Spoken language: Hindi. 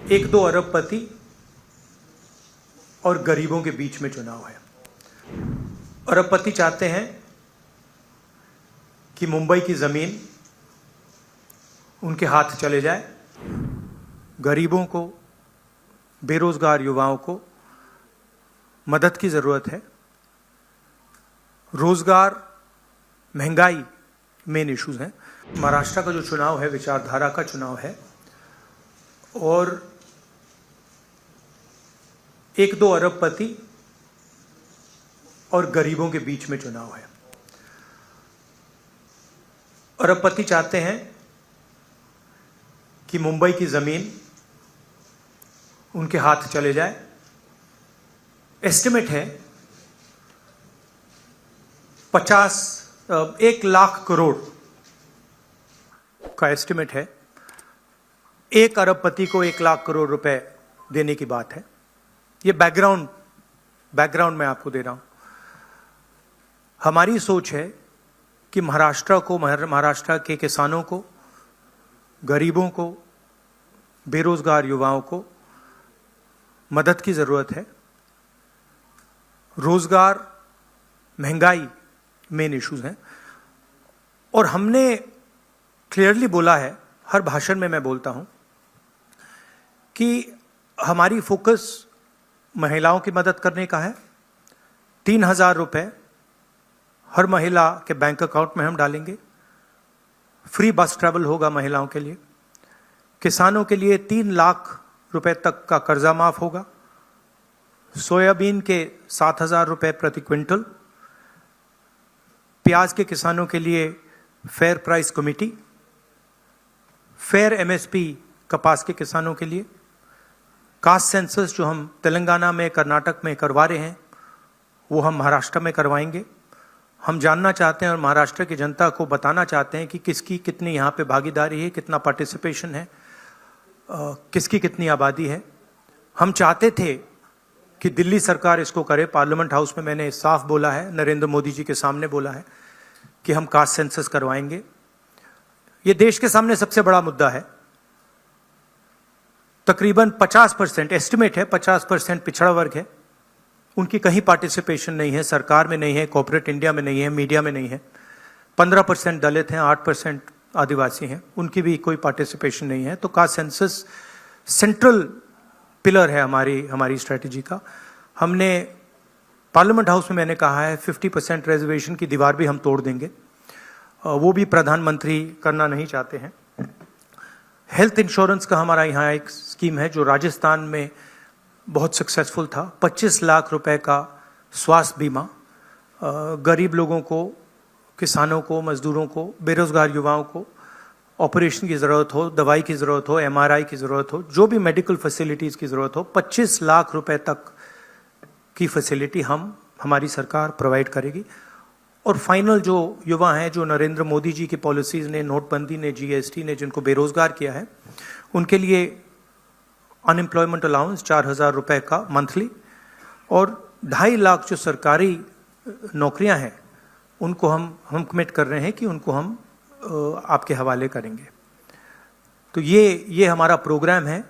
एक दो अरबपति और गरीबों के बीच में चुनाव है। अरबपति चाहते हैं कि मुंबई की जमीन उनके हाथ चले जाए। गरीबों को, बेरोजगार युवाओं को मदद की जरूरत है। रोजगार, महंगाई मेन इश्यूज हैं। महाराष्ट्र का जो चुनाव है विचारधारा का चुनाव है और एक दो अरबपति और गरीबों के बीच में चुनाव है। अरबपति चाहते हैं कि मुंबई की जमीन उनके हाथ चले जाए। एस्टिमेट है 1 लाख करोड़ का एस्टिमेट है। एक अरबपति को 1 लाख करोड़ रुपए देने की बात है। ये बैकग्राउंड मैं आपको दे रहा हूं। हमारी सोच है कि महाराष्ट्र के किसानों को, गरीबों को, बेरोजगार युवाओं को मदद की जरूरत है। रोजगार, महंगाई मेन इश्यूज हैं और हमने क्लियरली बोला है, हर भाषण में मैं बोलता हूं कि हमारी फोकस महिलाओं की मदद करने का है। 3,000 रुपए हर महिला के बैंक अकाउंट में हम डालेंगे। फ्री बस ट्रैवल होगा महिलाओं के लिए। किसानों के लिए 3 लाख रुपए तक का कर्जा माफ होगा। सोयाबीन के 7,000 रुपए प्रति क्विंटल। प्याज के किसानों के लिए fair price committee. Fair MSP कपास के किसानों के लिए। कास्ट सेंसस जो हम तेलंगाना में, कर्नाटक में करवा रहे हैं वो हम महाराष्ट्र में करवाएंगे। हम जानना चाहते हैं और महाराष्ट्र की जनता को बताना चाहते हैं कि किसकी कितनी यहाँ पे भागीदारी है, कितना पार्टिसिपेशन है, किसकी कितनी आबादी है। हम चाहते थे कि दिल्ली सरकार इसको करे। पार्लियामेंट हाउस में मैंने साफ बोला है, नरेंद्र मोदी जी के सामने बोला है कि हम कास्ट सेंसस करवाएंगे। ये देश के सामने सबसे बड़ा मुद्दा है। तकरीबन 50% एस्टिमेट है, 50% पिछड़ा वर्ग है। उनकी कहीं पार्टिसिपेशन नहीं है, सरकार में नहीं है, कॉर्पोरेट इंडिया में नहीं है, मीडिया में नहीं है। 15% दलित हैं, 8% आदिवासी हैं, उनकी भी कोई पार्टिसिपेशन नहीं है। तो कास्ट सेंसस सेंट्रल पिलर है हमारी स्ट्रेटजी का। हमने पार्लियामेंट हाउस में मैंने कहा है 50% रिजर्वेशन की दीवार भी हम तोड़ देंगे। वो भी प्रधानमंत्री करना नहीं चाहते हैं। हेल्थ इंश्योरेंस का हमारा यहाँ एक स्कीम है जो राजस्थान में बहुत सक्सेसफुल था। 25 लाख रुपए का स्वास्थ्य बीमा गरीब लोगों को, किसानों को, मजदूरों को, बेरोजगार युवाओं को ऑपरेशन की ज़रूरत हो, दवाई की ज़रूरत हो, MRI की ज़रूरत हो, जो भी मेडिकल फैसिलिटीज़ की ज़रूरत हो, 25 लाख रुपए तक की फैसिलिटी हमारी सरकार प्रोवाइड करेगी। और फाइनल जो युवा हैं, जो नरेंद्र मोदी जी की पॉलिसीज़ ने, नोटबंदी ने, GST ने जिनको बेरोजगार किया है, उनके लिए अनएम्प्लॉयमेंट अलाउंस 4,000 रुपए का मंथली और 2.5 लाख जो सरकारी नौकरियां हैं उनको हम कमिट कर रहे हैं कि उनको हम आपके हवाले करेंगे। तो ये हमारा प्रोग्राम है।